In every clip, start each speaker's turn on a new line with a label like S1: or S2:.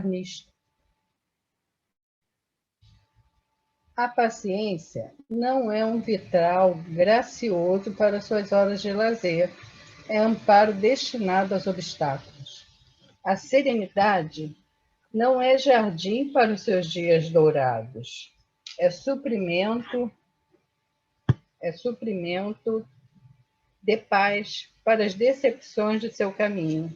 S1: nisto. A paciência não é um vitral gracioso para suas horas de lazer, é amparo destinado aos obstáculos. A serenidade não é jardim para os seus dias dourados, é suprimento de paz para as decepções de seu caminho.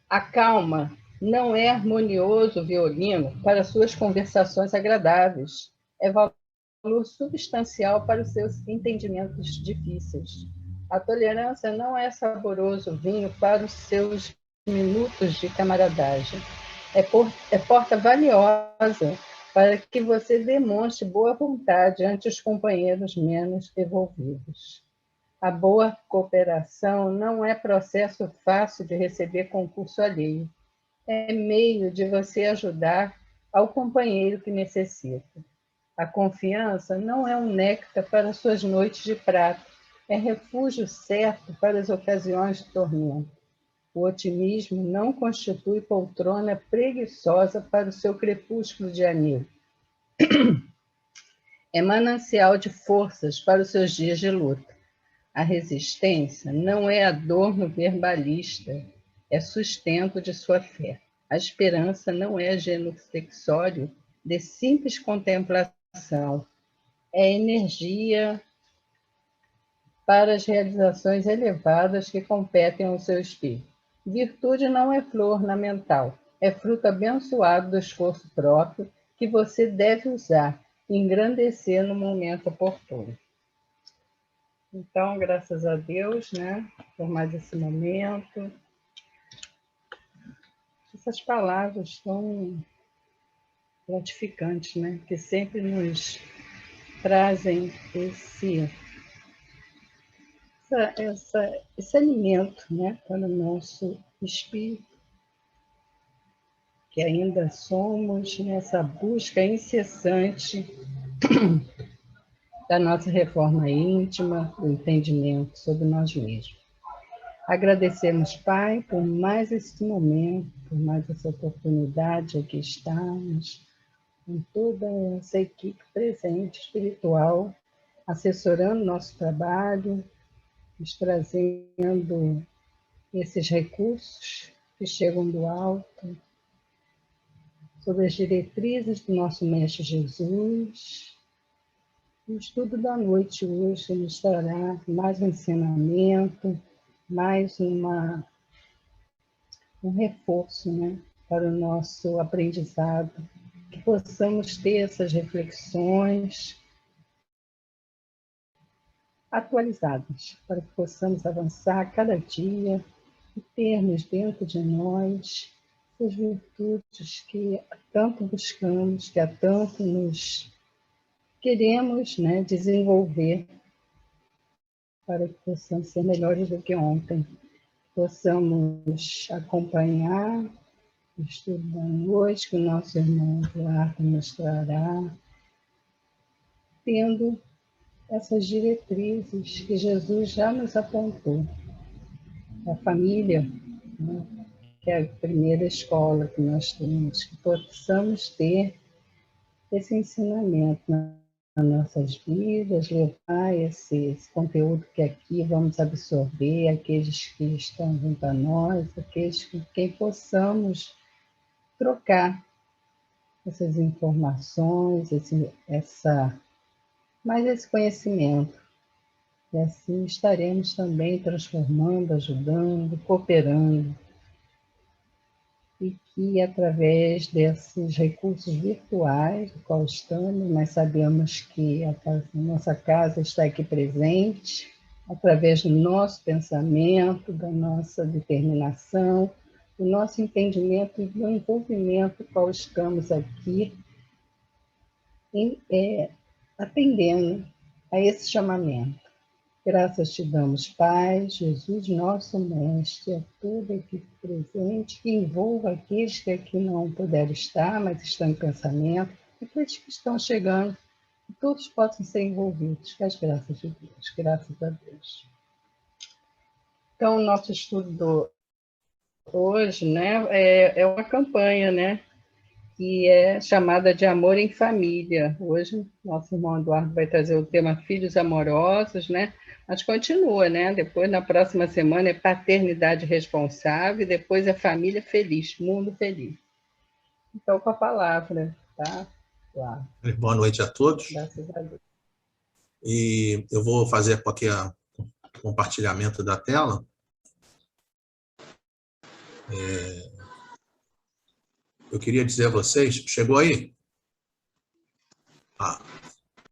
S1: A calma não é harmonioso violino para suas conversações agradáveis, é valor substancial para os seus entendimentos difíceis. A tolerância não é saboroso vinho para os seus minutos de camaradagem, é porta valiosa para que você demonstre boa vontade ante os companheiros menos evolvidos. A boa cooperação não é processo fácil de receber concurso alheio. É meio de você ajudar ao companheiro que necessita. A confiança não é um néctar para suas noites de prato. É refúgio certo para as ocasiões de tormento. O otimismo não constitui poltrona preguiçosa para o seu crepúsculo de anil. É manancial de forças para os seus dias de luta. A resistência não é adorno verbalista, é sustento de sua fé. A esperança não é genuflexório de simples contemplação, é energia para as realizações elevadas que competem ao seu espírito. Virtude não é flor ornamental, é fruto abençoado do esforço próprio que você deve usar e engrandecer no momento oportuno. Então, graças a Deus, né, por mais esse momento. Essas palavras tão gratificantes, né, que sempre nos trazem esse alimento, né, para o nosso espírito, que ainda somos nessa busca incessante da nossa reforma íntima, do entendimento sobre nós mesmos. Agradecemos, Pai, por mais esse momento, por mais essa oportunidade aqui estamos, com toda essa equipe presente, espiritual, assessorando nosso trabalho, nos trazendo esses recursos que chegam do alto, sobre as diretrizes do nosso Mestre Jesus. O estudo da noite hoje nos trará mais um ensinamento, mais um reforço, né, para o nosso aprendizado, que possamos ter essas reflexões atualizadas, para que possamos avançar a cada dia e termos dentro de nós as virtudes que tanto buscamos, que há tanto nos queremos, né, desenvolver, para que possamos ser melhores do que ontem, possamos acompanhar o estudo da noite que o nosso irmão Eduardo nos trará, tendo essas diretrizes que Jesus já nos apontou. A família, né, que é a primeira escola que nós temos, que possamos ter esse ensinamento nas nossas vidas, levar esse conteúdo que aqui vamos absorver, aqueles que estão junto a nós, aqueles com quem possamos trocar essas informações, mais esse conhecimento. E assim estaremos também transformando, ajudando, cooperando. E que, através desses recursos virtuais, do qual estamos, nós sabemos que a nossa casa está aqui presente, através do nosso pensamento, da nossa determinação, do nosso entendimento e do envolvimento qual estamos aqui atendendo a esse chamamento. Graças te damos, Pai, Jesus, nosso Mestre, a toda a equipe presente, que envolva aqueles que aqui não puderam estar, mas estão em pensamento, e aqueles que estão chegando, que todos possam ser envolvidos, com as graças de Deus, graças a Deus. Então, o nosso estudo hoje, né, é uma campanha, né, que é chamada de Amor em Família. Hoje, nosso irmão Eduardo vai trazer o tema Filhos Amorosos, né? Mas continua, né? Depois, na próxima semana, é Paternidade Responsável, e depois é Família Feliz, Mundo Feliz. Então, com a palavra, tá? Lá,
S2: Boa noite a todos.
S1: graças a Deus.
S2: E eu vou fazer aqui o compartilhamento da tela. Eu queria dizer a vocês... Chegou aí?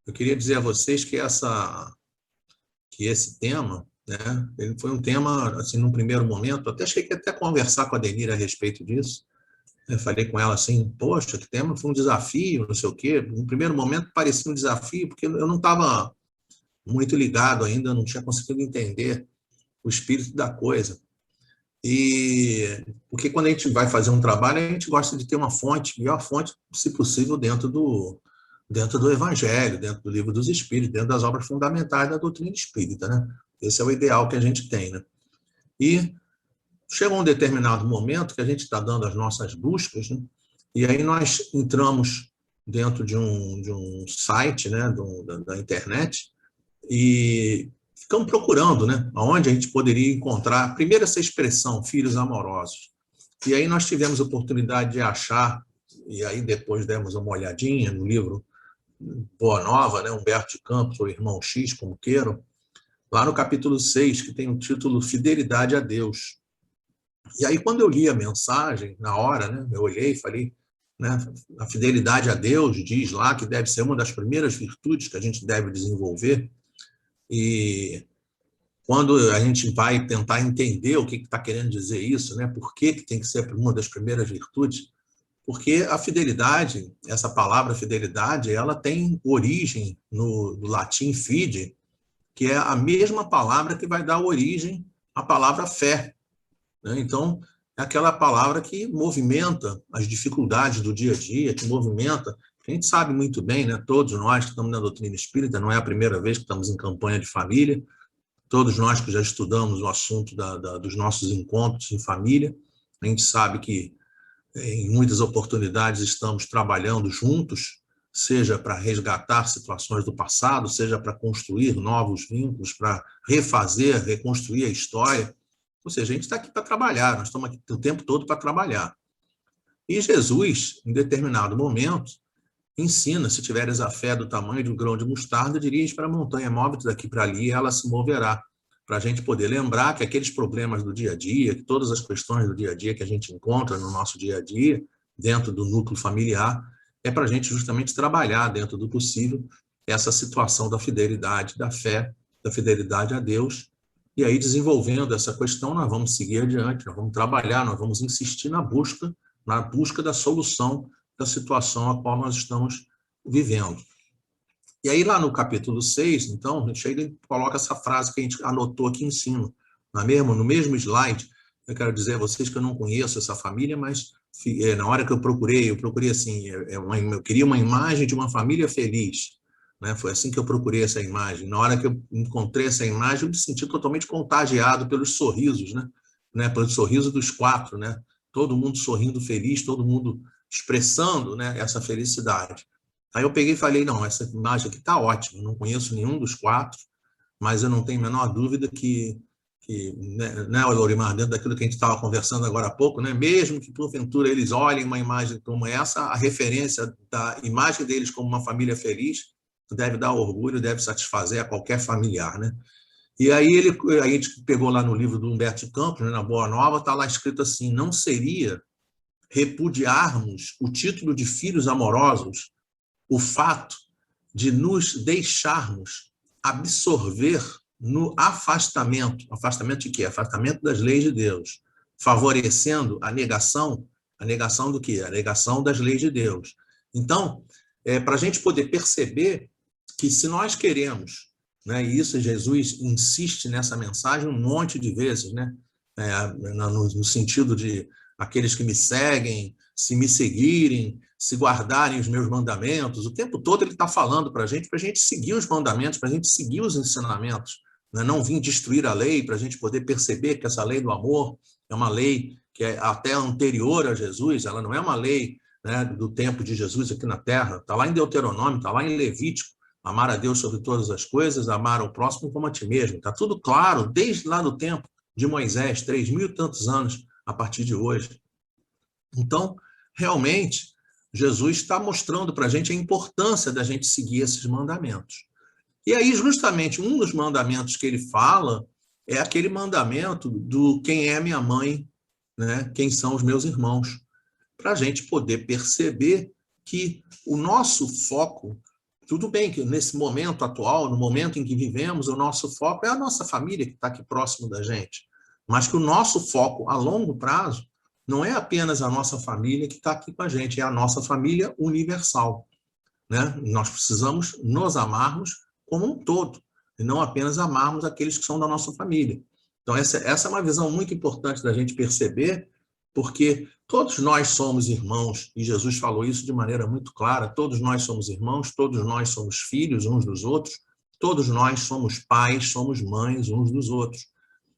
S2: Eu queria dizer a vocês que esse tema, né, ele foi um tema, assim, num primeiro momento, até cheguei até a conversar com a Denira a respeito disso. Eu falei com ela assim, poxa, que tema foi um desafio, não sei o quê. No primeiro momento parecia um desafio, porque eu não estava muito ligado ainda, não tinha conseguido entender o espírito da coisa. E porque quando a gente vai fazer um trabalho, a gente gosta de ter uma fonte, melhor fonte, se possível, dentro do Evangelho, dentro do Livro dos Espíritos, dentro das obras fundamentais da doutrina espírita, né? Esse é o ideal que a gente tem, né? E chega um determinado momento que a gente está dando as nossas buscas, né? E aí nós entramos dentro de um site, né, da internet, e ficamos procurando, né, aonde a gente poderia encontrar, primeiro, essa expressão, filhos amorosos. E aí nós tivemos a oportunidade de achar, e aí depois demos uma olhadinha no livro Boa Nova, né, Humberto de Campos, ou Irmão X, como queiram, lá no capítulo 6, que tem o título Fidelidade a Deus. E aí, quando eu li a mensagem, na hora, né, eu olhei e falei, né, a fidelidade a Deus diz lá que deve ser uma das primeiras virtudes que a gente deve desenvolver. E quando a gente vai tentar entender o que está querendo dizer isso, né, por que tem que ser uma das primeiras virtudes, porque a fidelidade, essa palavra fidelidade, ela tem origem no latim fide, que é a mesma palavra que vai dar origem à palavra fé, né? Então, é aquela palavra que movimenta as dificuldades do dia a dia, que movimenta. A gente sabe muito bem, né? Todos nós que estamos na doutrina espírita, não é a primeira vez que estamos em campanha de família, todos nós que já estudamos o assunto dos nossos encontros em família, a gente sabe que em muitas oportunidades estamos trabalhando juntos, seja para resgatar situações do passado, seja para construir novos vínculos, para refazer, reconstruir a história. Ou seja, a gente está aqui para trabalhar, nós estamos aqui o tempo todo para trabalhar. E Jesus, em determinado momento, ensina, se tiveres a fé do tamanho de um grão de mostarda, dirige para a montanha, move-te daqui para ali e ela se moverá. Para a gente poder lembrar que aqueles problemas do dia a dia, que todas as questões do dia a dia que a gente encontra no nosso dia a dia, dentro do núcleo familiar, é para a gente justamente trabalhar dentro do possível essa situação da fidelidade, da fé, da fidelidade a Deus. E aí, desenvolvendo essa questão, nós vamos seguir adiante, nós vamos trabalhar, nós vamos insistir na busca da solução da situação a qual nós estamos vivendo. E aí, lá no capítulo 6, então, a gente coloca essa frase que a gente anotou aqui em cima, no mesmo slide. Eu quero dizer a vocês que eu não conheço essa família, mas na hora que eu procurei assim, eu queria uma imagem de uma família feliz, né? Foi assim que eu procurei essa imagem. Na hora que eu encontrei essa imagem, eu me senti totalmente contagiado pelos sorrisos, né? Pelo sorriso dos quatro, né? Todo mundo sorrindo feliz, todo mundo expressando, né, essa felicidade. Aí eu peguei e falei, não, essa imagem aqui está ótima, eu não conheço nenhum dos quatro, mas eu não tenho a menor dúvida que né, Lorimar, dentro daquilo que a gente estava conversando agora há pouco, né, mesmo que porventura eles olhem uma imagem como essa, a referência da imagem deles como uma família feliz deve dar orgulho, deve satisfazer a qualquer familiar, né? E aí a gente pegou lá no livro do Humberto de Campos, né, na Boa Nova, está lá escrito assim, não seria repudiarmos o título de filhos amorosos o fato de nos deixarmos absorver no afastamento. Afastamento de quê? Afastamento das leis de Deus, favorecendo a negação do quê? A negação das leis de Deus. Então, para a gente poder perceber que se nós queremos, né, e isso Jesus insiste nessa mensagem um monte de vezes, né, no sentido de aqueles que me seguem, se me seguirem, se guardarem os meus mandamentos, o tempo todo ele está falando para a gente seguir os mandamentos, para a gente seguir os ensinamentos, né? Não vir destruir a lei, para a gente poder perceber que essa lei do amor é uma lei que é até anterior a Jesus, ela não é uma lei, né, do tempo de Jesus aqui na Terra, está lá em Deuteronômio, está lá em Levítico, amar a Deus sobre todas as coisas, amar ao próximo como a ti mesmo. Está tudo claro, desde lá do tempo de Moisés, 3.000 e tantos anos a partir de hoje. Então, realmente, Jesus está mostrando para a gente a importância da gente seguir esses mandamentos. E aí, justamente, um dos mandamentos que ele fala é aquele mandamento do quem é minha mãe, né? Quem são os meus irmãos, para a gente poder perceber que o nosso foco, tudo bem que nesse momento atual, no momento em que vivemos, o nosso foco é a nossa família que está aqui próximo da gente, mas que o nosso foco a longo prazo não é apenas a nossa família que está aqui com a gente, é a nossa família universal, né? Nós precisamos nos amarmos como um todo, e não apenas amarmos aqueles que são da nossa família. Então, essa é uma visão muito importante da gente perceber, porque todos nós somos irmãos, e Jesus falou isso de maneira muito clara, todos nós somos irmãos, todos nós somos filhos uns dos outros, todos nós somos pais, somos mães uns dos outros.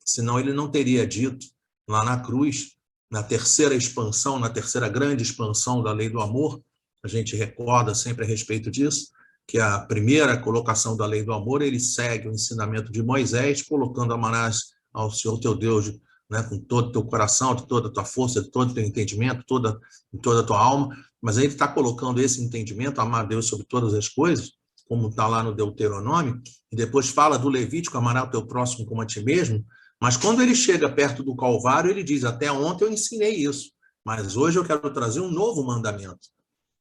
S2: Senão ele não teria dito lá na cruz, na terceira expansão, na terceira grande expansão da lei do amor, a gente recorda sempre a respeito disso, que a primeira colocação da lei do amor, ele segue o ensinamento de Moisés, colocando amarás ao Senhor teu Deus, né, com todo o teu coração, de toda a tua força, de todo o teu entendimento, toda a tua alma, mas ele está colocando esse entendimento, amar a Deus sobre todas as coisas, como está lá no Deuteronômio, e depois fala do Levítico, amará o teu próximo como a ti mesmo, mas quando ele chega perto do Calvário, ele diz, até ontem eu ensinei isso, mas hoje eu quero trazer um novo mandamento,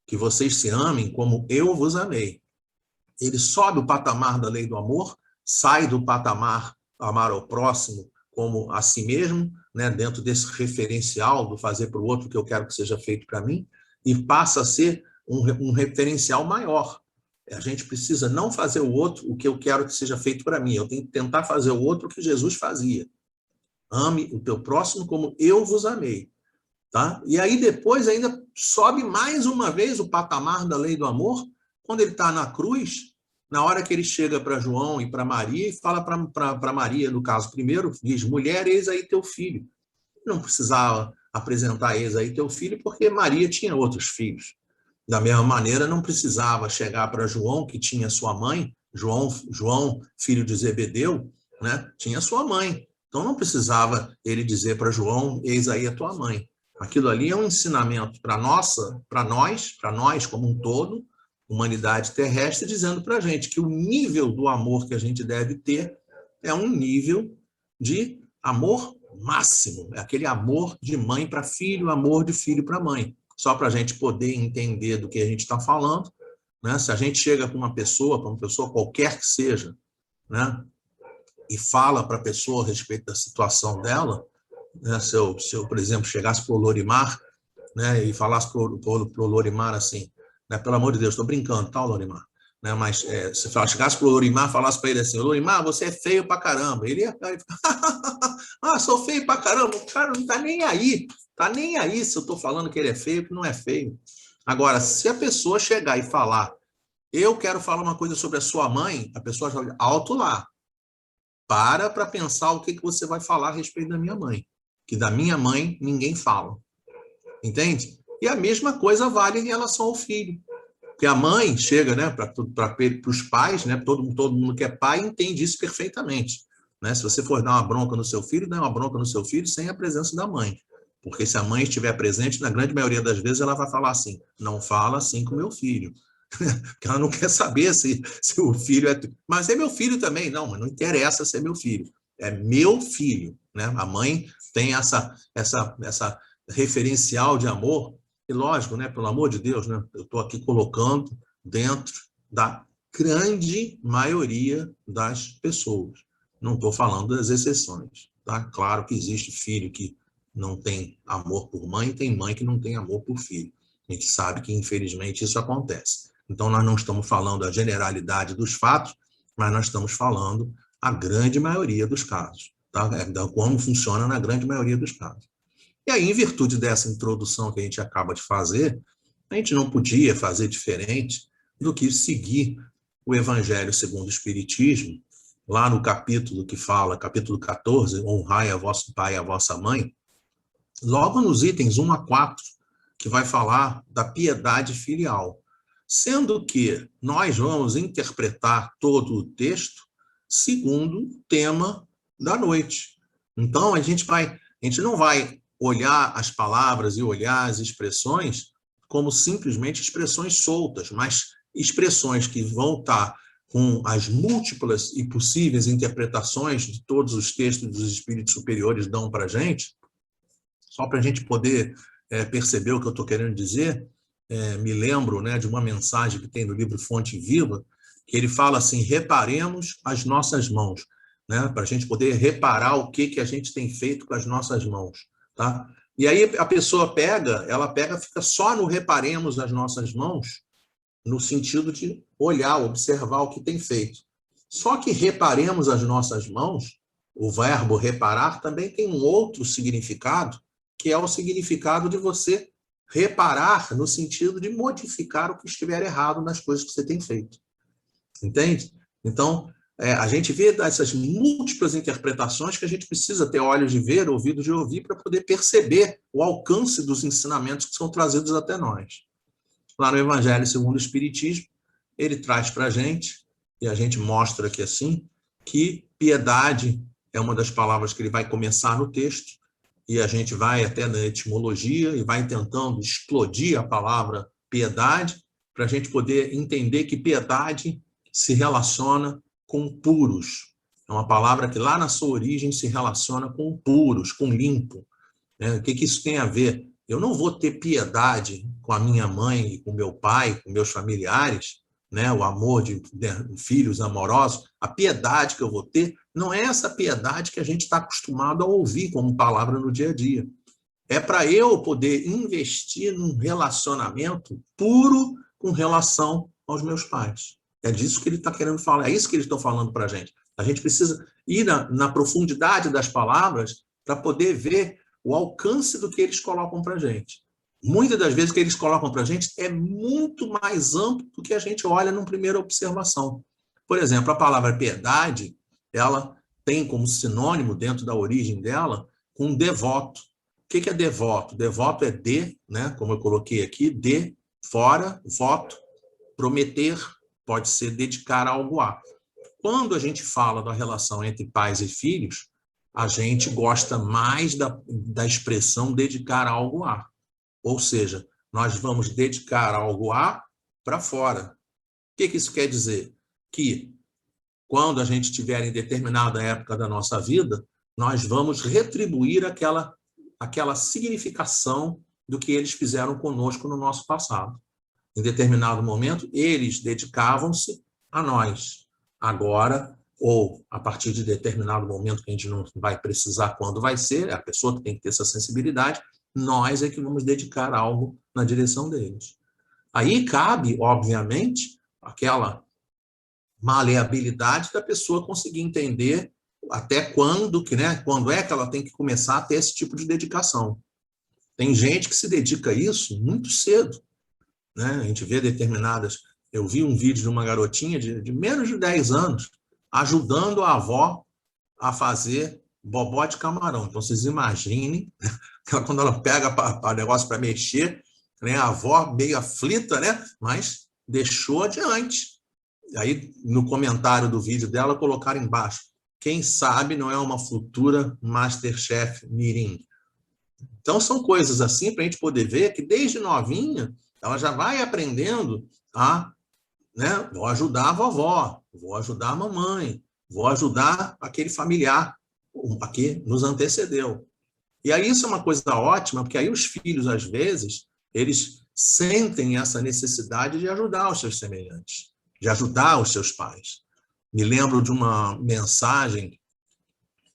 S2: que vocês se amem como eu vos amei. Ele sobe o patamar da lei do amor, sai do patamar amar ao próximo como a si mesmo, né, dentro desse referencial do fazer para o outro que eu quero que seja feito para mim, e passa a ser um referencial maior. A gente precisa não fazer o outro o que eu quero que seja feito para mim, eu tenho que tentar fazer o outro o que Jesus fazia. Ame o teu próximo como eu vos amei. Tá? E aí depois ainda sobe mais uma vez o patamar da lei do amor, quando ele está na cruz, na hora que ele chega para João e para Maria, e fala para Maria, no caso primeiro, diz, mulher, eis aí teu filho. Não precisava apresentar eis aí teu filho, porque Maria tinha outros filhos. Da mesma maneira, não precisava chegar para João, que tinha sua mãe, João, filho de Zebedeu, né, tinha sua mãe. Então não precisava ele dizer para João, eis aí a tua mãe. Aquilo ali é um ensinamento para nós como um todo, humanidade terrestre, dizendo para a gente que o nível do amor que a gente deve ter é um nível de amor máximo, é aquele amor de mãe para filho, amor de filho para mãe. Só para a gente poder entender do que a gente está falando, né? Se a gente chega para uma pessoa qualquer que seja, né, e fala para a pessoa a respeito da situação dela, né, se eu, por exemplo, chegasse para o Lorimar, né, e falasse para o Lorimar assim, né, pelo amor de Deus, estou brincando, tá, Lorimar? Né, mas se chegasse para o Lorimar e falasse para ele assim, Lorimar, você é feio para caramba. Ele ia ah, sou feio para caramba. O cara não está nem aí. Está nem aí se eu estou falando que ele é feio, que não é feio. Agora, se a pessoa chegar e falar, eu quero falar uma coisa sobre a sua mãe, a pessoa já alto lá. Para pensar o que você vai falar a respeito da minha mãe. Que da minha mãe ninguém fala. Entende? E a mesma coisa vale em relação ao filho. Porque a mãe chega, né, para os pais, né, todo mundo que é pai entende isso perfeitamente. Né? Se você for dar uma bronca no seu filho, dá uma bronca no seu filho sem a presença da mãe. Porque se a mãe estiver presente, na grande maioria das vezes ela vai falar assim, não fala assim com meu filho. Porque ela não quer saber se o filho é... Mas é meu filho também. Não, mas não interessa se é meu filho. É meu filho. Né? A mãe tem essa referencial de amor, e lógico, né, pelo amor de Deus, né, eu estou aqui colocando dentro da grande maioria das pessoas. Não estou falando das exceções. Tá? Claro que existe filho que não tem amor por mãe, tem mãe que não tem amor por filho. A gente sabe que, infelizmente, isso acontece. Então, nós não estamos falando a generalidade dos fatos, mas nós estamos falando a grande maioria dos casos. Tá? Como funciona na grande maioria dos casos. E aí, em virtude dessa introdução que a gente acaba de fazer, a gente não podia fazer diferente do que seguir o Evangelho segundo o Espiritismo, lá no capítulo que fala, capítulo 14, honrai a vosso pai e a vossa mãe, logo nos itens 1 a 4, que vai falar da piedade filial. Sendo que nós vamos interpretar todo o texto segundo o tema da noite. Então, a gente não vai olhar as palavras e olhar as expressões como simplesmente expressões soltas, mas expressões que vão estar com as múltiplas e possíveis interpretações de todos os textos dos espíritos superiores dão para a gente, só para a gente poder perceber o que eu estou querendo dizer. Me lembro, né, de uma mensagem que tem no livro Fonte Viva, que ele fala assim: reparemos as nossas mãos, né, para a gente poder reparar o que a gente tem feito com as nossas mãos. Tá? E aí a pessoa fica só no reparemos as nossas mãos, no sentido de olhar, observar o que tem feito. Só que reparemos as nossas mãos, o verbo reparar também tem um outro significado, que é o significado de você reparar no sentido de modificar o que estiver errado nas coisas que você tem feito. Entende? Então, a gente vê essas múltiplas interpretações que a gente precisa ter olhos de ver, ouvidos de ouvir, para poder perceber o alcance dos ensinamentos que são trazidos até nós. Lá no Evangelho segundo o Espiritismo, ele traz para a gente, e a gente mostra aqui assim, que piedade é uma das palavras que ele vai começar no texto, e a gente vai até na etimologia e vai tentando explodir a palavra piedade, para a gente poder entender que piedade se relaciona com puros. É uma palavra que lá na sua origem se relaciona com puros, com limpo. O que isso tem a ver? Eu não vou ter piedade com a minha mãe, com meu pai, com meus familiares, né? O amor de filhos amorosos. A piedade que eu vou ter não é essa piedade que a gente está acostumado a ouvir como palavra no dia a dia. É para eu poder investir num relacionamento puro com relação aos meus pais. É disso que ele está querendo falar, é isso que eles estão falando para a gente. A gente precisa ir na profundidade das palavras para poder ver o alcance do que eles colocam para a gente. Muitas das vezes o que eles colocam para a gente é muito mais amplo do que a gente olha numa primeira observação. Por exemplo, a palavra piedade, ela tem como sinônimo, dentro da origem dela, um devoto. O que é devoto? Devoto é né, como eu coloquei aqui, fora, voto, prometer, pode ser dedicar algo a. Quando a gente fala da relação entre pais e filhos, a gente gosta mais da expressão dedicar algo a. Ou seja, nós vamos dedicar algo a para fora. O que isso quer dizer? Que quando a gente estiver em determinada época da nossa vida, nós vamos retribuir aquela significação do que eles fizeram conosco no nosso passado. Em determinado momento, eles dedicavam-se a nós. Agora, ou a partir de determinado momento que a gente não vai precisar quando vai ser, é a pessoa que tem que ter essa sensibilidade, nós é que vamos dedicar algo na direção deles. Aí cabe, obviamente, aquela maleabilidade da pessoa conseguir entender até quando é que ela tem que começar a ter esse tipo de dedicação. Tem gente que se dedica a isso muito cedo. Né? A gente vê determinadas... Eu vi um vídeo de uma garotinha de menos de 10 anos ajudando a avó a fazer bobó de camarão. Então, vocês imaginem, quando ela pega o negócio para mexer, né? A avó meio aflita, né? Mas deixou adiante. Aí, no comentário do vídeo dela, colocaram embaixo: quem sabe não é uma futura Masterchef Mirim. Então, são coisas assim para a gente poder ver que, desde novinha, ela já vai aprendendo a, né, vou ajudar a vovó, vou ajudar a mamãe, vou ajudar aquele familiar que nos antecedeu. E aí isso é uma coisa ótima, porque aí os filhos, às vezes, eles sentem essa necessidade de ajudar os seus semelhantes, de ajudar os seus pais. Me lembro de uma mensagem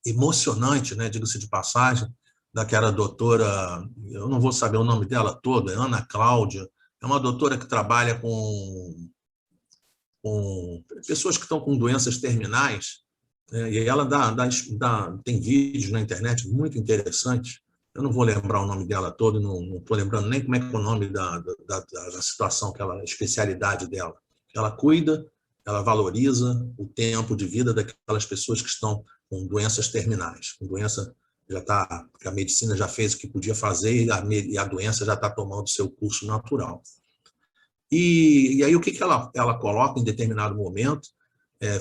S2: emocionante, né, digo-se de passagem, daquela doutora, eu não vou saber o nome dela todo, é Ana Cláudia, é uma doutora que trabalha com pessoas que estão com doenças terminais, né, e ela tem vídeos na internet muito interessantes. Eu não vou lembrar o nome dela todo, não estou lembrando nem como é que é o nome da situação, a especialidade dela. Ela cuida, ela valoriza o tempo de vida daquelas pessoas que estão com doenças terminais, com doença a medicina já fez o que podia fazer e a doença já está tomando seu curso natural. E aí o que ela coloca em determinado momento,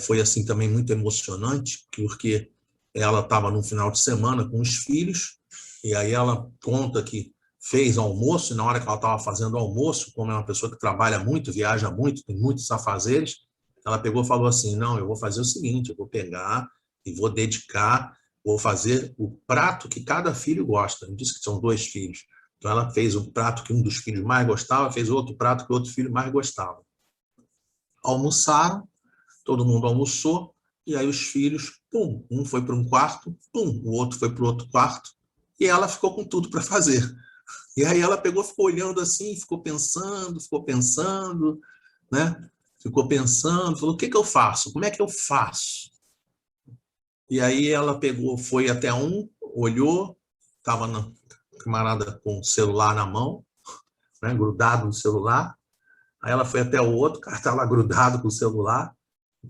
S2: foi assim também muito emocionante, porque ela estava num final de semana com os filhos, e aí ela conta que fez almoço, e na hora que ela estava fazendo almoço, como é uma pessoa que trabalha muito, viaja muito, tem muitos afazeres, ela pegou e falou assim, não, eu vou fazer o seguinte, eu vou pegar e vou fazer o prato que cada filho gosta. Eu disse que são 2 filhos. Então ela fez um prato que um dos filhos mais gostava, fez outro prato que o outro filho mais gostava. Almoçaram, todo mundo almoçou, e aí os filhos, pum, um foi para um quarto, pum, o outro foi para o outro quarto, e ela ficou com tudo para fazer. E aí ela pegou, ficou olhando assim, ficou pensando, né? Ficou pensando, falou, o que eu faço? Como é que eu faço? E aí ela pegou, foi até um, olhou, estava na camarada com o celular na mão, né, grudado no celular. Aí ela foi até o outro, o cara estava lá grudado com o celular.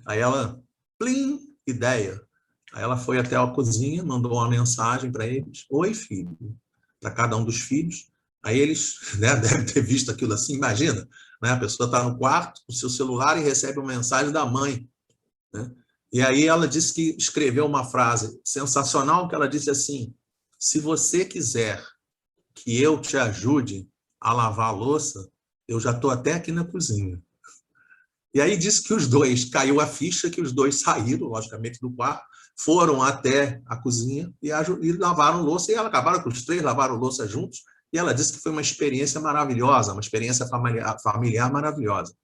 S2: Aí ela, plim, ideia. Aí ela foi até a cozinha, mandou uma mensagem para eles. Oi, filho. Para cada um dos filhos. Aí eles, né, devem ter visto aquilo assim, imagina, né, a pessoa está no quarto com o seu celular e recebe uma mensagem da mãe, né? E aí ela disse que escreveu uma frase sensacional, que ela disse assim, se você quiser que eu te ajude a lavar a louça, eu já estou até aqui na cozinha. E aí disse que os dois, caiu a ficha, que os dois saíram, logicamente, do quarto, foram até a cozinha e lavaram louça, e ela acabaram com os 3, lavaram louça juntos, e ela disse que foi uma experiência maravilhosa, uma experiência familiar maravilhosa.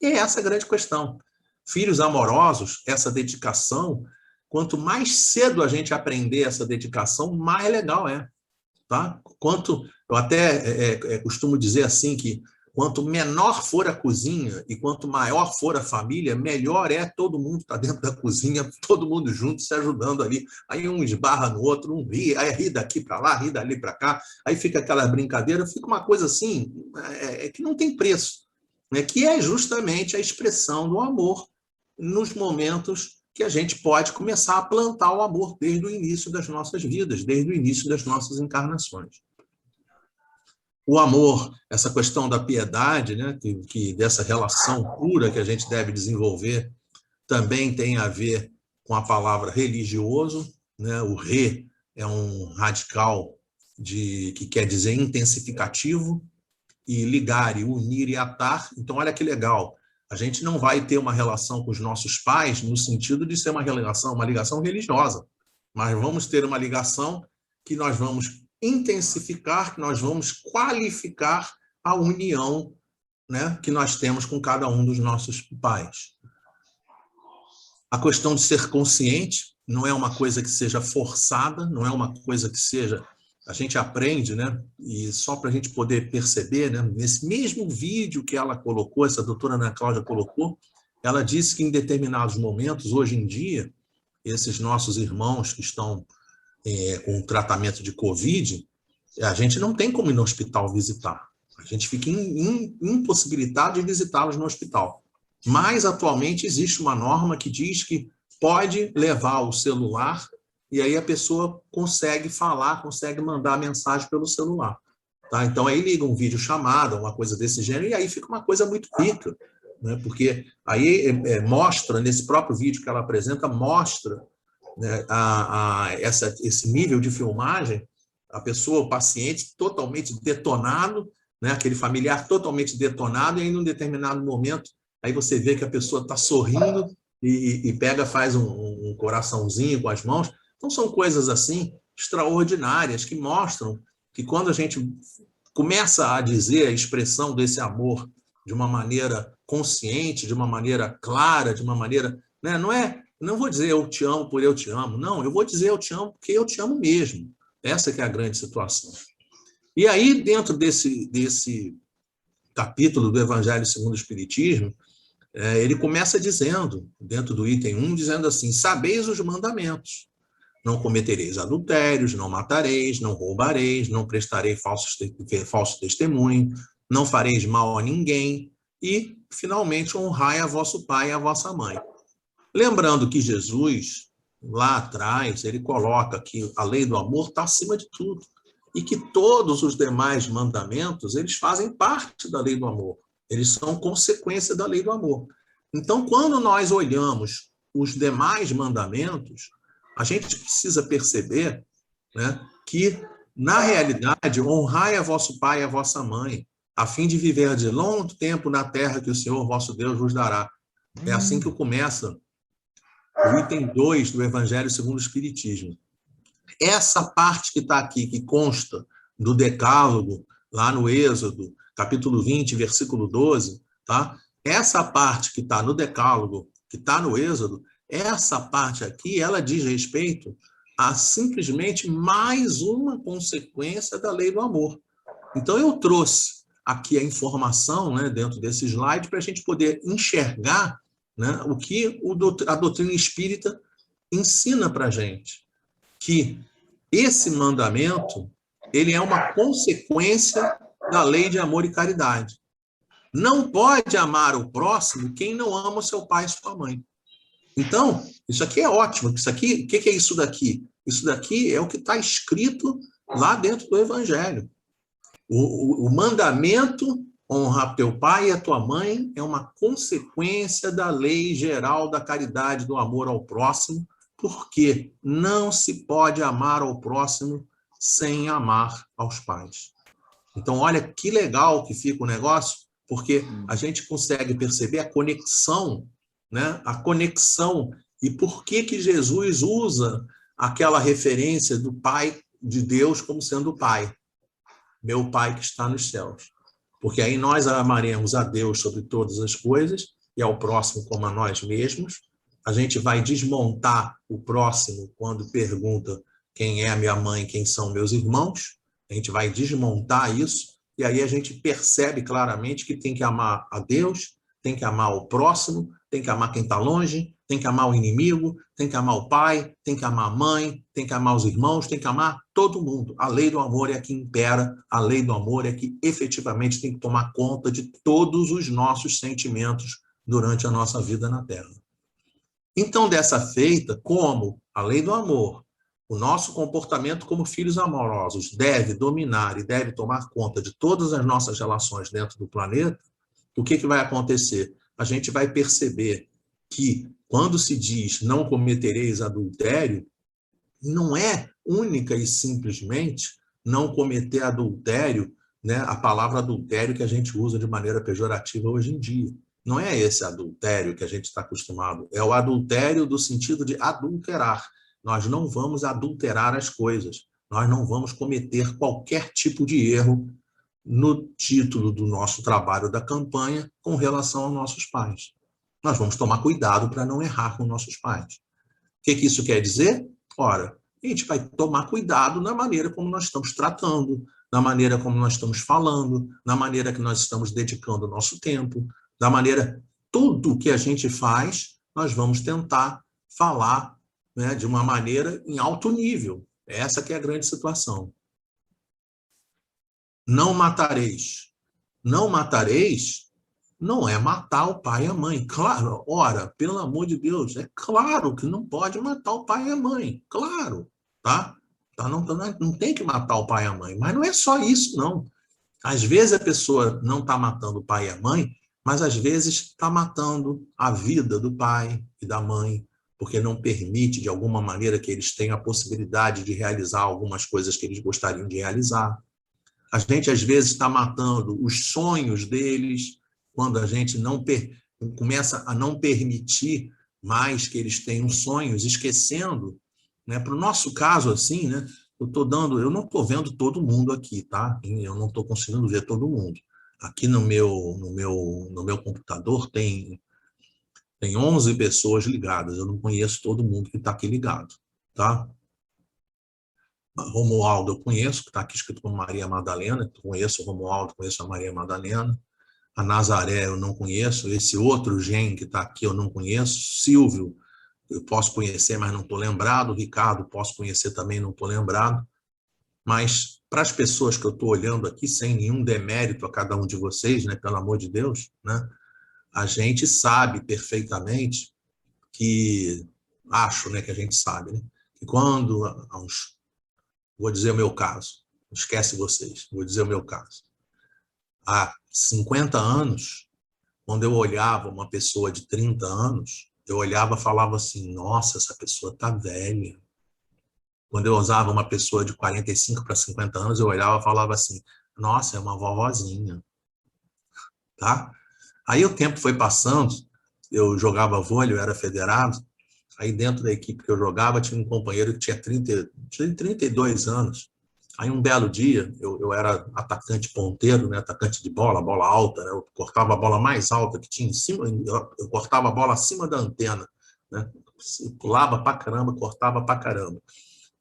S2: E é essa a grande questão. Filhos amorosos, essa dedicação, quanto mais cedo a gente aprender essa dedicação, mais legal é. Tá? Eu até costumo dizer assim que quanto menor for a cozinha e quanto maior for a família, melhor é todo mundo estar dentro da cozinha, todo mundo junto, se ajudando ali. Aí um esbarra no outro, um ri, aí ri daqui para lá, ri dali para cá, aí fica aquela brincadeira, fica uma coisa assim, que não tem preço, né? Que é justamente a expressão do amor nos momentos que a gente pode começar a plantar o amor desde o início das nossas vidas, desde o início das nossas encarnações. O amor, essa questão da piedade, né, que dessa relação pura que a gente deve desenvolver, também tem a ver com a palavra religioso, né? O re é um radical que quer dizer intensificativo, e ligar, e unir e atar. Então, olha que legal. A gente não vai ter uma relação com os nossos pais no sentido de ser uma ligação religiosa, mas vamos ter uma ligação que nós vamos intensificar, que nós vamos qualificar a união, né, que nós temos com cada um dos nossos pais. A questão de ser consciente não é uma coisa que seja forçada, não é uma coisa que seja... A gente aprende, né? E só para a gente poder perceber, né? Nesse mesmo vídeo que ela colocou, essa doutora Ana Cláudia colocou, ela disse que em determinados momentos, hoje em dia, esses nossos irmãos que estão com tratamento de Covid, a gente não tem como ir no hospital visitar. A gente fica impossibilitado de visitá-los no hospital. Mas, atualmente, existe uma norma que diz que pode levar o celular e aí a pessoa consegue falar, consegue mandar mensagem pelo celular. Tá? Então, aí liga um vídeo chamada, uma coisa desse gênero, e aí fica uma coisa muito rica, né? Porque aí mostra, nesse próprio vídeo que ela apresenta, mostra, né, esse nível de filmagem, a pessoa, o paciente totalmente detonado, né, aquele familiar totalmente detonado, e aí num determinado momento, aí você vê que a pessoa está sorrindo e pega, faz um coraçãozinho com as mãos. Então são coisas assim extraordinárias que mostram que quando a gente começa a dizer a expressão desse amor de uma maneira consciente, de uma maneira clara, de uma maneira, né, não vou dizer eu te amo por eu te amo, não, eu vou dizer eu te amo porque eu te amo mesmo. Essa que é a grande situação. E aí, dentro desse capítulo do Evangelho segundo o Espiritismo, ele começa dizendo, dentro do item 1, dizendo assim, sabeis os mandamentos. Não cometereis adultérios, não matareis, não roubareis, não prestareis falso testemunho, não fareis mal a ninguém e, finalmente, honrai a vosso pai e a vossa mãe. Lembrando que Jesus, lá atrás, ele coloca que a lei do amor está acima de tudo e que todos os demais mandamentos, eles fazem parte da lei do amor. Eles são consequência da lei do amor. Então, quando nós olhamos os demais mandamentos, a gente precisa perceber, né, que, na realidade, honrai a vosso pai e a vossa mãe, a fim de viver de longo tempo na terra que o Senhor, vosso Deus, vos dará. É assim que começa o item 2 do Evangelho segundo o Espiritismo. Essa parte que está aqui, que consta do Decálogo, lá no Êxodo, capítulo 20, versículo 12, tá? Essa parte que está no Decálogo, que está no Êxodo, essa parte aqui, ela diz respeito a simplesmente mais uma consequência da lei do amor. Então, eu trouxe aqui a informação, né, dentro desse slide, para a gente poder enxergar, né, o que a doutrina espírita ensina para a gente. Que esse mandamento, ele é uma consequência da lei de amor e caridade. Não pode amar o próximo quem não ama o seu pai e sua mãe. Então, isso aqui é ótimo. Isso aqui, o que é isso daqui? Isso daqui é o que está escrito lá dentro do Evangelho. O mandamento, honrar teu pai e a tua mãe, é uma consequência da lei geral da caridade, do amor ao próximo, porque não se pode amar ao próximo sem amar aos pais. Então, olha que legal que fica o negócio, porque a gente consegue perceber a conexão, né? A conexão e por que Jesus usa aquela referência do Pai de Deus como sendo o Pai. Meu Pai que está nos céus. Porque aí nós amaremos a Deus sobre todas as coisas e ao próximo como a nós mesmos. A gente vai desmontar o próximo quando pergunta quem é a minha mãe, quem são meus irmãos. A gente vai desmontar isso e aí a gente percebe claramente que tem que amar a Deus, tem que amar o próximo, tem que amar quem está longe, tem que amar o inimigo, tem que amar o pai, tem que amar a mãe, tem que amar os irmãos, tem que amar todo mundo. A lei do amor é a que impera, a lei do amor é que efetivamente tem que tomar conta de todos os nossos sentimentos durante a nossa vida na Terra. Então, dessa feita, como a lei do amor, o nosso comportamento como filhos amorosos deve dominar e deve tomar conta de todas as nossas relações dentro do planeta, o que vai acontecer? A gente vai perceber que, quando se diz não cometereis adultério, não é única e simplesmente não cometer adultério, né? A palavra adultério que a gente usa de maneira pejorativa hoje em dia. Não é esse adultério que a gente está acostumado, é o adultério do sentido de adulterar. Nós não vamos adulterar as coisas, nós não vamos cometer qualquer tipo de erro no título do nosso trabalho da campanha com relação aos nossos pais. Nós vamos tomar cuidado para não errar com nossos pais. O que isso quer dizer? Ora, a gente vai tomar cuidado na maneira como nós estamos tratando, na maneira como nós estamos falando, na maneira que nós estamos dedicando o nosso tempo, da maneira, tudo que a gente faz, nós vamos tentar falar, né, de uma maneira em alto nível. Essa que é a grande situação. Não matareis. Não matareis não é matar o pai e a mãe. Claro, ora, pelo amor de Deus, é claro que não pode matar o pai e a mãe. Claro, tá? Não tem que matar o pai e a mãe. Mas não é só isso, não. Às vezes a pessoa não está matando o pai e a mãe, mas às vezes está matando a vida do pai e da mãe, porque não permite, de alguma maneira, que eles tenham a possibilidade de realizar algumas coisas que eles gostariam de realizar. A gente, às vezes, está matando os sonhos deles, quando a gente não começa a não permitir mais que eles tenham sonhos, esquecendo, né? Para o nosso caso, assim, né? Eu não estou vendo todo mundo aqui, tá? Eu não estou conseguindo ver todo mundo. Aqui no meu computador tem 11 pessoas ligadas. Eu não conheço todo mundo que está aqui ligado, tá? Romualdo eu conheço, que está aqui escrito como Maria Madalena. Conheço o Romualdo, conheço a Maria Madalena. A Nazaré eu não conheço. Esse outro Gen que está aqui eu não conheço. Silvio eu posso conhecer, mas não estou lembrado. Ricardo posso conhecer também, não estou lembrado. Mas para as pessoas que eu estou olhando aqui, sem nenhum demérito a cada um de vocês, né, pelo amor de Deus, né, a gente sabe perfeitamente que acho, né, que a gente sabe, né, que quando, vou dizer o meu caso, esquece vocês, vou dizer o meu caso. Há 50 anos, quando eu olhava uma pessoa de 30 anos, eu olhava e falava assim, nossa, essa pessoa está velha. Quando eu usava uma pessoa de 45 para 50 anos, eu olhava e falava assim, nossa, é uma vovozinha, tá? Aí o tempo foi passando, eu jogava vôlei, eu era federado, aí dentro da equipe que eu jogava tinha um companheiro que tinha 32 anos. Aí um belo dia, eu era atacante ponteiro, né, atacante de bola alta, né, eu cortava a bola mais alta que tinha em cima, eu cortava a bola acima da antena, né, pulava pra caramba, cortava pra caramba.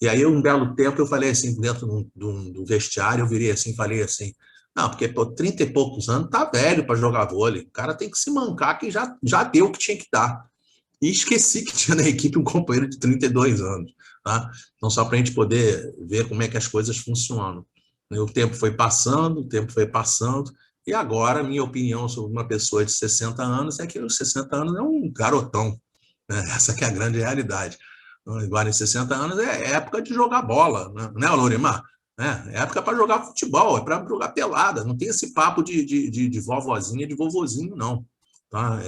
S2: E aí, um belo tempo, eu falei assim, dentro do vestiário, eu virei assim, falei assim, não, porque pô, 30 e poucos anos tá velho para jogar vôlei, o cara tem que se mancar que já deu o que tinha que dar. E esqueci que tinha na equipe um companheiro de 32 anos. Tá? Então, só para a gente poder ver como é que as coisas funcionam. O tempo foi passando, o tempo foi passando, e agora a minha opinião sobre uma pessoa de 60 anos é que os 60 anos é um garotão. Né? Essa que é a grande realidade. Agora, em 60 anos é época de jogar bola, né, Lorimar? É época para jogar futebol, é para jogar pelada. Não tem esse papo de vovozinha, de vovozinho, não. Tá?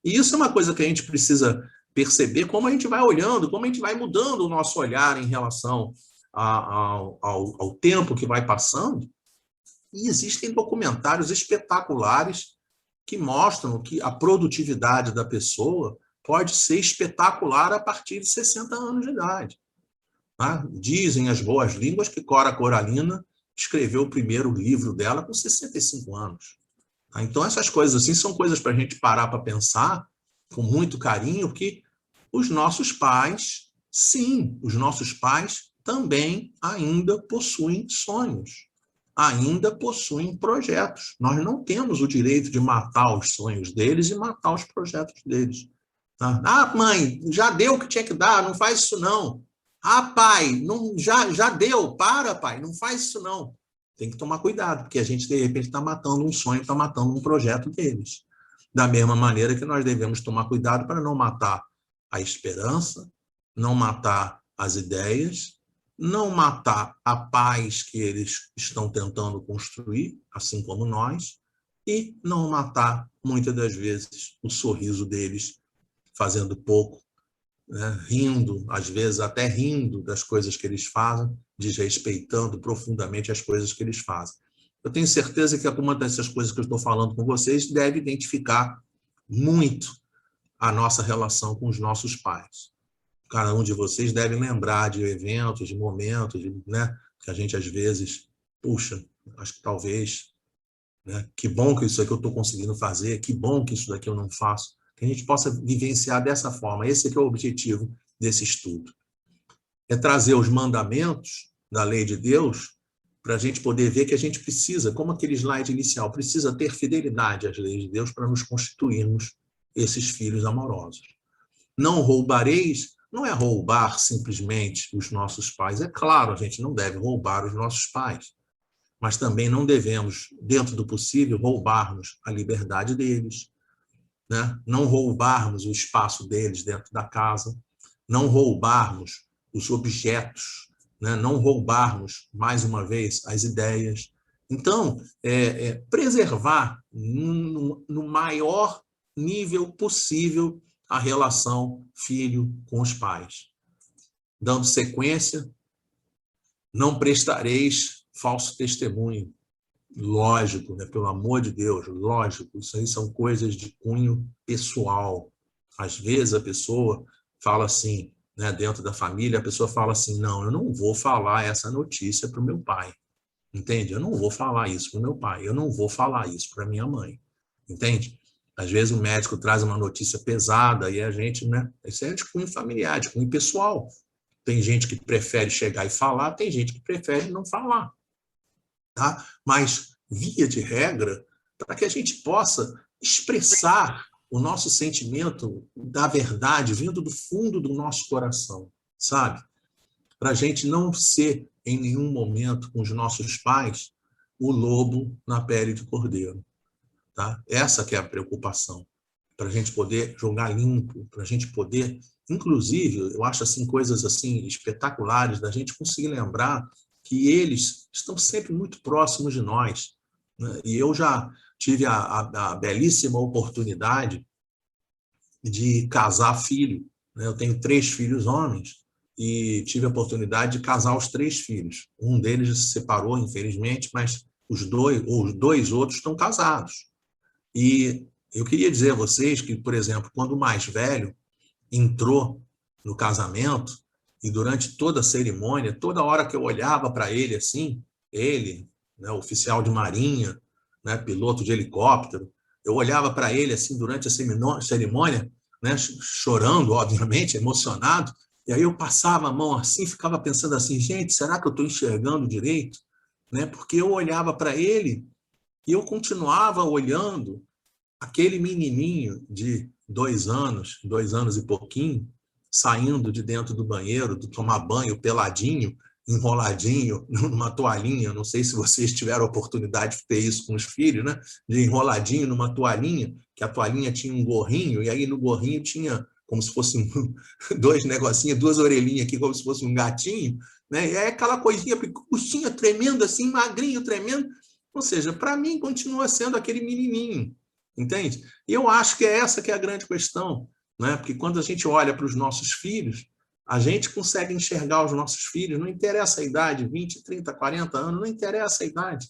S2: E isso é uma coisa que a gente precisa perceber, como a gente vai olhando, como a gente vai mudando o nosso olhar em relação ao tempo que vai passando. E existem documentários espetaculares que mostram que a produtividade da pessoa pode ser espetacular a partir de 60 anos de idade. Tá? Dizem as boas línguas que Cora Coralina escreveu o primeiro livro dela com 65 anos. Tá? Então, essas coisas assim são coisas para a gente parar para pensar com muito carinho, porque os nossos pais, sim, os nossos pais também ainda possuem sonhos, ainda possuem projetos. Nós não temos o direito de matar os sonhos deles e matar os projetos deles. Tá? Ah, mãe, já deu o que tinha que dar, não faz isso não. Ah, pai, não, já deu, para, pai, não faz isso não. Tem que tomar cuidado, porque a gente, de repente, está matando um sonho, está matando um projeto deles. Da mesma maneira que nós devemos tomar cuidado para não matar a esperança, não matar as ideias, não matar a paz que eles estão tentando construir, assim como nós, e não matar, muitas das vezes, o sorriso deles, fazendo pouco, né? Rindo, às vezes até rindo das coisas que eles fazem, desrespeitando profundamente as coisas que eles fazem. Eu tenho certeza que alguma dessas coisas que eu estou falando com vocês deve identificar muito a nossa relação com os nossos pais. Cada um de vocês deve lembrar de eventos, de momentos, né, que a gente às vezes, puxa, acho que talvez, né, que bom que isso aqui eu estou conseguindo fazer, que bom que isso daqui eu não faço, que a gente possa vivenciar dessa forma. Esse aqui é o objetivo desse estudo. É trazer os mandamentos da lei de Deus para a gente poder ver que a gente precisa, como aquele slide inicial, precisa ter fidelidade às leis de Deus para nos constituirmos esses filhos amorosos. Não roubareis não é roubar simplesmente os nossos pais. É claro, a gente não deve roubar os nossos pais, mas também não devemos, dentro do possível, roubarmos a liberdade deles, né? Não roubarmos o espaço deles dentro da casa, não roubarmos os objetos, né? Não roubarmos, mais uma vez, as ideias. Então, preservar no maior nível possível a relação filho com os pais. Dando sequência, não prestareis falso testemunho. Lógico, né? Pelo amor de Deus, lógico, isso aí são coisas de cunho pessoal. Às vezes a pessoa fala assim, né, dentro da família, a pessoa fala assim, não, eu não vou falar essa notícia para o meu pai, entende? Eu não vou falar isso para o meu pai, eu não vou falar isso para minha mãe, entende? Às vezes o médico traz uma notícia pesada e a gente, né, isso é de cunho familiar, de cunho pessoal. Tem gente que prefere chegar e falar, tem gente que prefere não falar. Tá? Mas, via de regra, para que a gente possa expressar o nosso sentimento da verdade vindo do fundo do nosso coração, sabe? Para a gente não ser, em nenhum momento, com os nossos pais, o lobo na pele de cordeiro. Tá? Essa que é a preocupação. para a gente poder jogar limpo, para a gente poder, inclusive, eu acho assim coisas assim espetaculares da gente conseguir lembrar que eles estão sempre muito próximos de nós, né? E eu já tive a belíssima oportunidade de casar filho, né? Eu tenho 3 filhos homens e tive a oportunidade de casar os 3 filhos. Um deles se separou, infelizmente, mas os dois outros estão casados. E eu queria dizer a vocês que, por exemplo, quando o mais velho entrou no casamento, e durante toda a cerimônia, toda hora que eu olhava para ele assim, ele, né, oficial de marinha, né, piloto de helicóptero, eu olhava para ele assim durante a cerimônia, né, chorando, obviamente, emocionado, e aí eu passava a mão assim, ficava pensando assim, gente, será que eu estou enxergando direito? Né, porque eu olhava para ele e eu continuava olhando aquele menininho de 2 anos e pouquinho, saindo de dentro do banheiro, de tomar banho peladinho, enroladinho numa toalhinha. Não sei se vocês tiveram a oportunidade de ter isso com os filhos, né? De enroladinho numa toalhinha, que a toalhinha tinha um gorrinho, e aí no gorrinho tinha como se fosse 2 negocinhos, 2 orelhinhas aqui, como se fosse um gatinho, né? E é aquela coisinha, puxinha tremendo assim, magrinho tremendo. Ou seja, para mim continua sendo aquele menininho, entende? E eu acho que é essa que é a grande questão, né? Porque quando a gente olha para os nossos filhos, a gente consegue enxergar os nossos filhos, não interessa a idade, 20, 30, 40 anos, não interessa a idade,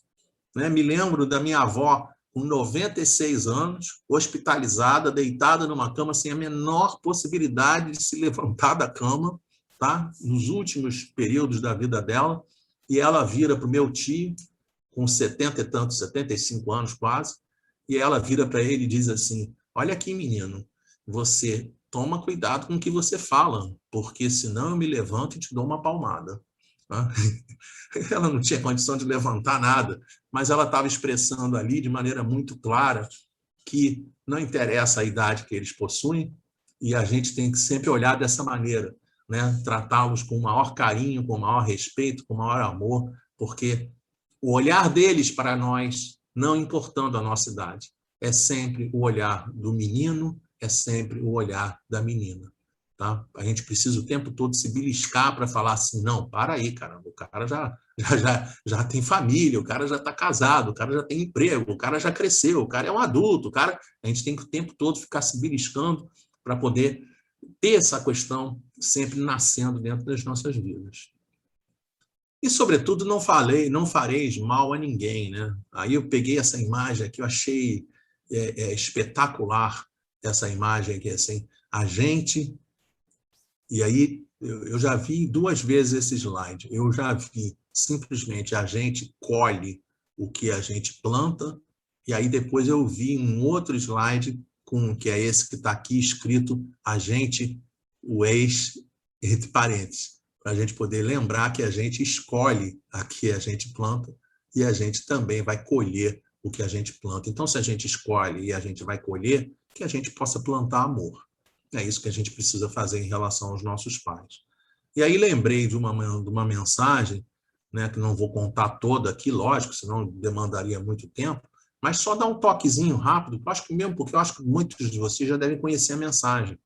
S2: né? Me lembro da minha avó com 96 anos, hospitalizada, deitada numa cama sem a menor possibilidade de se levantar da cama, tá? Nos últimos períodos da vida dela, e ela vira para o meu tio, com 70 e tantos, 75 anos quase, e ela vira para ele e diz assim, olha aqui, menino, você toma cuidado com o que você fala, porque senão eu me levanto e te dou uma palmada. Ela não tinha condição de levantar nada, mas ela estava expressando ali de maneira muito clara que não interessa a idade que eles possuem e a gente tem que sempre olhar dessa maneira, né? Tratá-los com o maior carinho, com o maior respeito, com o maior amor, porque o olhar deles para nós, não importando a nossa idade, é sempre o olhar do menino, é sempre o olhar da menina. Tá? A gente precisa o tempo todo se beliscar para falar assim, não, para aí, caramba, o cara já tem família, o cara já está casado, o cara já tem emprego, o cara já cresceu, o cara é um adulto, a gente tem que o tempo todo ficar se beliscando para poder ter essa questão sempre nascendo dentro das nossas vidas. E, sobretudo, não fareis mal a ninguém, né? Aí eu peguei essa imagem aqui, eu achei espetacular essa imagem aqui, assim, a gente... E aí eu já vi 2 vezes esse slide, eu já vi simplesmente a gente colhe o que a gente planta, e aí depois eu vi um outro slide, que é esse que está aqui escrito, a gente, o ex, entre parênteses, para a gente poder lembrar que a gente escolhe a que a gente planta e a gente também vai colher o que a gente planta. Então, se a gente escolhe e a gente vai colher, que a gente possa plantar amor. É isso que a gente precisa fazer em relação aos nossos pais. E aí lembrei de uma mensagem, né, que não vou contar toda aqui, lógico, senão demandaria muito tempo, mas só dar um toquezinho rápido, porque eu acho que muitos de vocês já devem conhecer a mensagem.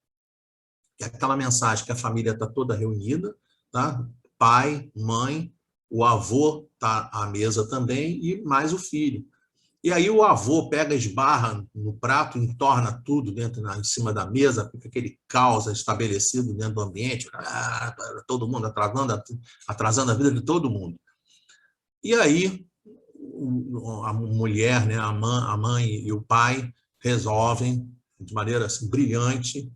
S2: É aquela mensagem que a família está toda reunida, tá? Pai, mãe, o avô está à mesa também e mais o filho. E aí o avô pega, esbarra no prato, entorna tudo em cima da mesa, fica aquele caos estabelecido dentro do ambiente, todo mundo atrasando a vida de todo mundo. E aí a mulher, né, a mãe e o pai resolvem, de maneira assim, brilhante,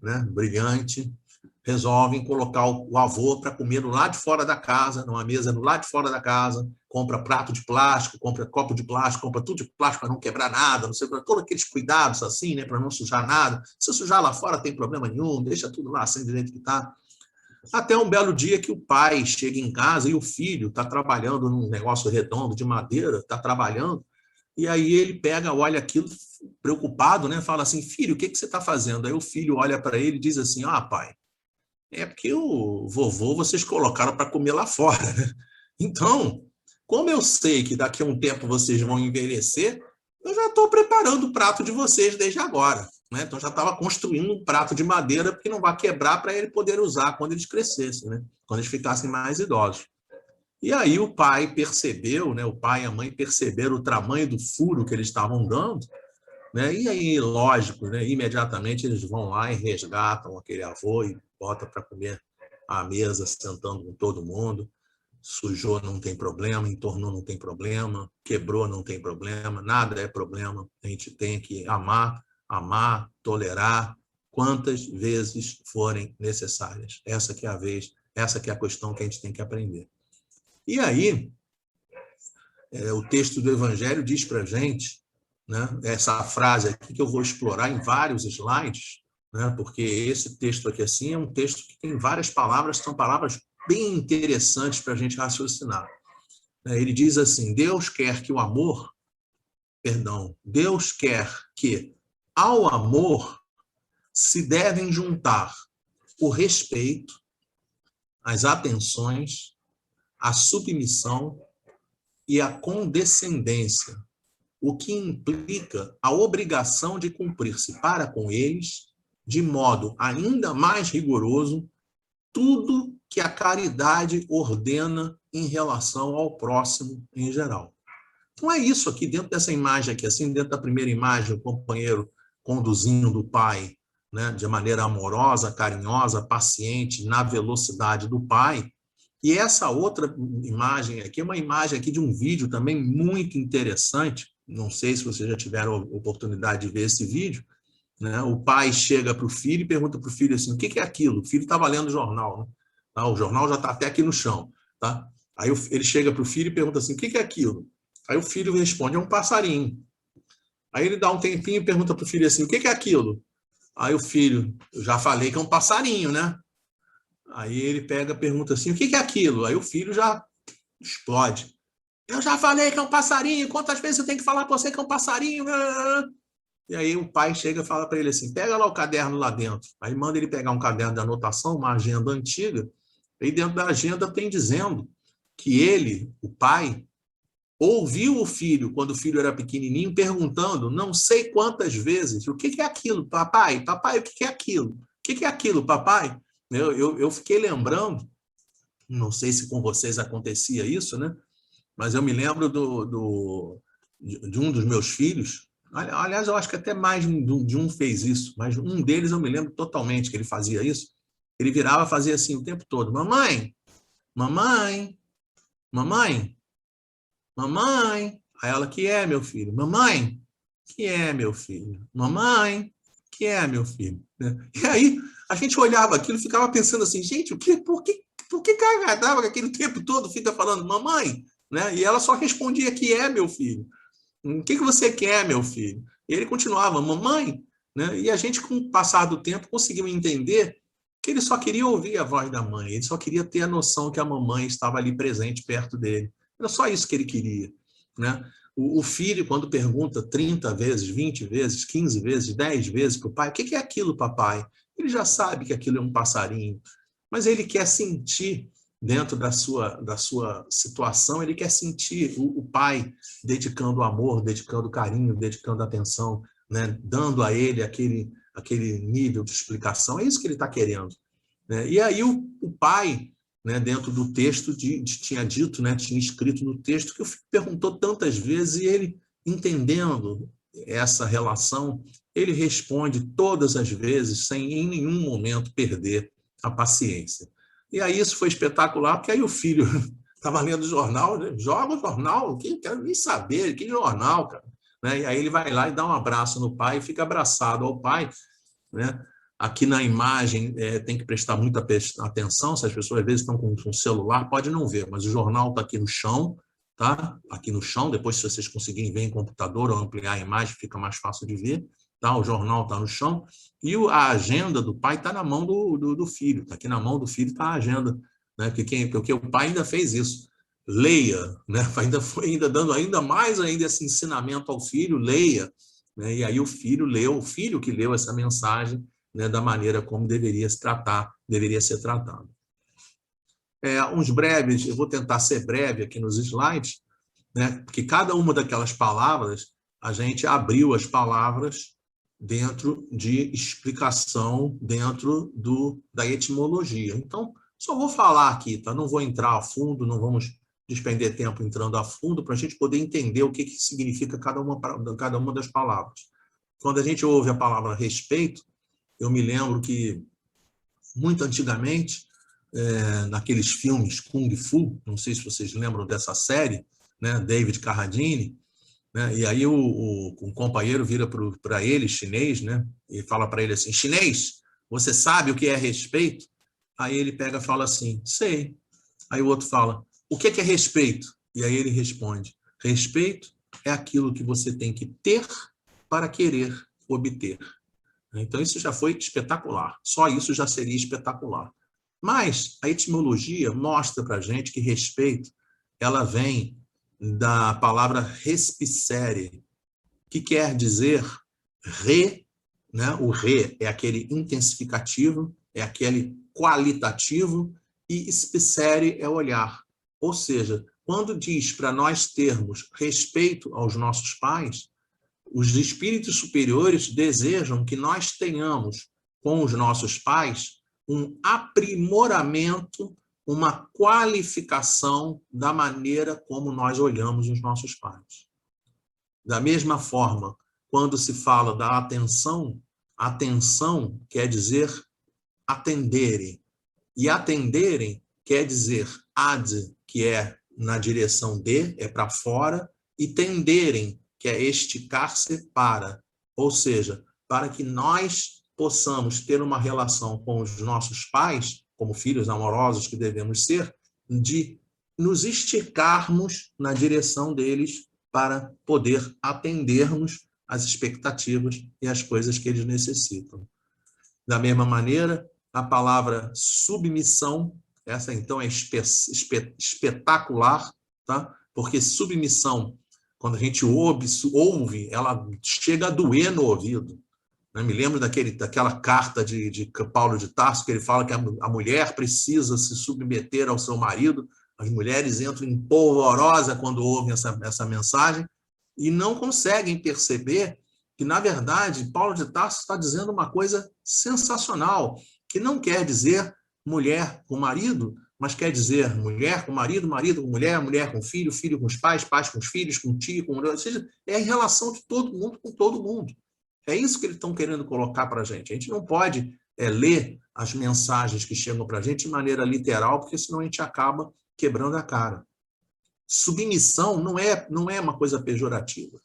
S2: resolvem colocar o avô para comer do lado de fora da casa, numa mesa do lado de fora da casa, compra prato de plástico, compra copo de plástico, compra tudo de plástico para não quebrar nada, não sei, todos aqueles cuidados assim, né, para não sujar nada. Se sujar lá fora, tem problema nenhum, deixa tudo lá assim do jeito que está. Até um belo dia que o pai chega em casa e o filho está trabalhando num negócio redondo de madeira, está trabalhando, e aí ele pega, olha aquilo preocupado, né, fala assim, filho, o que você está fazendo? Aí o filho olha para ele e diz assim, pai, é porque o vovô vocês colocaram para comer lá fora, né? Então, como eu sei que daqui a um tempo vocês vão envelhecer, eu já estou preparando o prato de vocês desde agora. né? Então já estava construindo um prato de madeira porque não vai quebrar para ele poder usar quando eles crescessem, né? Quando eles ficassem mais idosos. E aí o pai percebeu, né? O pai e a mãe perceberam o tamanho do furo que eles estavam dando, né? E aí, lógico, né? Imediatamente eles vão lá e resgatam aquele avô e botam para comer à mesa, sentando com todo mundo. Sujou, não tem problema, entornou, não tem problema, quebrou, não tem problema, nada é problema. A gente tem que amar, tolerar quantas vezes forem necessárias. Essa que é a vez, essa que é a questão que a gente tem que aprender. E aí, o texto do Evangelho diz para a gente, né, essa frase aqui que eu vou explorar em vários slides, né, porque esse texto aqui assim é um texto que tem várias palavras, são palavras bem interessantes para a gente raciocinar. Ele diz assim: Deus quer que ao amor se devem juntar o respeito, as atenções, a submissão e a condescendência, o que implica a obrigação de cumprir-se para com eles, de modo ainda mais rigoroso, tudo que a caridade ordena em relação ao próximo em geral. Então é isso aqui, dentro dessa imagem aqui, assim, dentro da primeira imagem, o companheiro conduzindo o pai, né, de maneira amorosa, carinhosa, paciente, na velocidade do pai. E essa outra imagem aqui é uma imagem aqui de um vídeo também muito interessante. Não sei se vocês já tiveram a oportunidade de ver esse vídeo, né? O pai chega para o filho e pergunta para o filho assim: o que é aquilo? O filho estava lendo o jornal, né? O jornal já está até aqui no chão. Tá? Aí ele chega para o filho e pergunta assim: o que é aquilo? Aí o filho responde: é um passarinho. Aí ele dá um tempinho e pergunta para o filho assim: o que é aquilo? Aí o filho: eu já falei que é um passarinho, né? Aí ele pega e pergunta assim: o que é aquilo? Aí o filho já explode: eu já falei que é um passarinho, quantas vezes eu tenho que falar para você que é um passarinho? E aí o pai chega e fala para ele assim: pega lá o caderno lá dentro. Aí manda ele pegar um caderno de anotação, uma agenda antiga, e dentro da agenda tem dizendo que ele, o pai, ouviu o filho, quando o filho era pequenininho, perguntando não sei quantas vezes: o que é aquilo, papai? Papai, o que é aquilo? O que é aquilo, papai? Eu fiquei lembrando, não sei se com vocês acontecia isso, né? Mas eu me lembro de um dos meus filhos. Aliás, eu acho que até mais de um fez isso, mas um deles eu me lembro totalmente que ele fazia isso. Ele virava e fazia assim o tempo todo: mamãe, mamãe, mamãe, mamãe. Aí ela: que é, meu filho? Mamãe, que é, meu filho? Mamãe, que é, meu filho? E aí a gente olhava aquilo e ficava pensando assim: gente, por que carregava que aquele tempo todo fica falando mamãe? Né? E ela só respondia: que é, meu filho? O que você quer, meu filho? E ele continuava: mamãe. Né? E a gente, com o passar do tempo, conseguiu entender que ele só queria ouvir a voz da mãe, ele só queria ter a noção que a mamãe estava ali presente perto dele. Era só isso que ele queria. Né? O filho, quando pergunta 30 vezes, 20 vezes, 15 vezes, 10 vezes para o pai: o que é aquilo, papai? Ele já sabe que aquilo é um passarinho, mas ele quer sentir, dentro da sua situação, ele quer sentir o pai dedicando amor, dedicando carinho, dedicando atenção, né? Dando a ele aquele nível de explicação. É isso que ele está querendo. Né? E aí o pai, né, dentro do texto, tinha dito, né, tinha escrito no texto que o filho perguntou tantas vezes, e ele, entendendo essa relação, ele responde todas as vezes, sem em nenhum momento perder a paciência. E aí isso foi espetacular, porque aí o filho estava lendo o jornal: né? Joga o jornal, que quero nem saber, que jornal, cara. Né? E aí ele vai lá e dá um abraço no pai, e fica abraçado ao pai. Né? Aqui na imagem tem que prestar muita atenção, se as pessoas às vezes estão com um celular, pode não ver, mas o jornal está aqui no chão, tá? Aqui no chão, depois se vocês conseguirem ver em computador ou ampliar a imagem, fica mais fácil de ver. Tá? O jornal está no chão e a agenda do pai está na mão do filho. Tá aqui na mão do filho está a agenda, né? Porque o pai ainda fez isso. Leia, né? Ainda foi dando ainda mais esse ensinamento ao filho: leia. Né? E aí o filho que leu essa mensagem, né, da maneira como deveria ser tratado. Uns breves, eu vou tentar ser breve aqui nos slides, né? Porque cada uma daquelas palavras, a gente abriu as palavras dentro de explicação, dentro da etimologia. Então, só vou falar aqui, tá? Não vou entrar a fundo, não vamos despender tempo entrando a fundo para a gente poder entender o que significa cada uma das palavras. Quando a gente ouve a palavra respeito, eu me lembro que, muito antigamente, naqueles filmes Kung Fu, não sei se vocês lembram dessa série, né? David Carradine, né? E aí um companheiro vira para ele, chinês, né? E fala para ele assim: chinês, você sabe o que é respeito? Aí ele pega e fala assim: sei. Aí o outro fala: o que é respeito? E aí ele responde: respeito é aquilo que você tem que ter para querer obter. Então isso já foi espetacular. Só isso já seria espetacular. Mas a etimologia mostra para a gente que respeito ela vem da palavra respicere, que quer dizer né? O re é aquele intensificativo, é aquele qualitativo, e spicere é olhar. Ou seja, quando diz para nós termos respeito aos nossos pais, os espíritos superiores desejam que nós tenhamos com os nossos pais um aprimoramento, uma qualificação da maneira como nós olhamos os nossos pais. Da mesma forma, quando se fala da atenção, atenção quer dizer atenderem. E atenderem quer dizer ad, que é na direção de, é para fora, e tenderem, que é esticar-se para. Ou seja, para que nós possamos ter uma relação com os nossos pais, como filhos amorosos que devemos ser, de nos esticarmos na direção deles para poder atendermos às expectativas e às coisas que eles necessitam. Da mesma maneira, a palavra submissão, essa então é espetacular, tá? Porque submissão, quando a gente ouve, ela chega a doer no ouvido. Eu me lembro daquela carta de Paulo de Tarso, que ele fala que a mulher precisa se submeter ao seu marido. As mulheres entram em polvorosa quando ouvem essa mensagem e não conseguem perceber que, na verdade, Paulo de Tarso está dizendo uma coisa sensacional, que não quer dizer mulher com marido, mas quer dizer mulher com marido, marido com mulher, mulher com filho, filho com os pais, pais com os filhos, com tio, com... Ou seja, é a relação de todo mundo com todo mundo. É isso que eles estão querendo colocar para a gente. A gente não pode ler as mensagens que chegam para a gente de maneira literal, porque senão a gente acaba quebrando a cara. Submissão não é uma coisa pejorativa.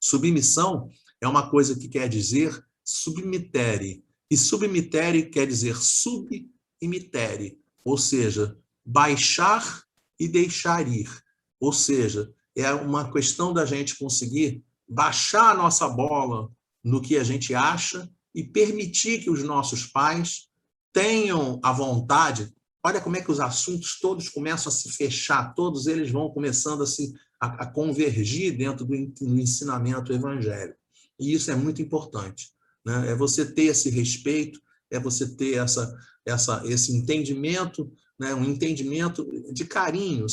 S2: Submissão é uma coisa que quer dizer submitere. E submitere quer dizer subimitere, ou seja, baixar e deixar ir. Ou seja, é uma questão da gente conseguir baixar a nossa bola no que a gente acha e permitir que os nossos pais tenham a vontade. Olha como é que os assuntos todos começam a se fechar, todos eles vão começando a convergir dentro do ensinamento evangélico. E isso é muito importante, né? É você ter esse respeito, é você ter esse entendimento, né? Um entendimento de carinho,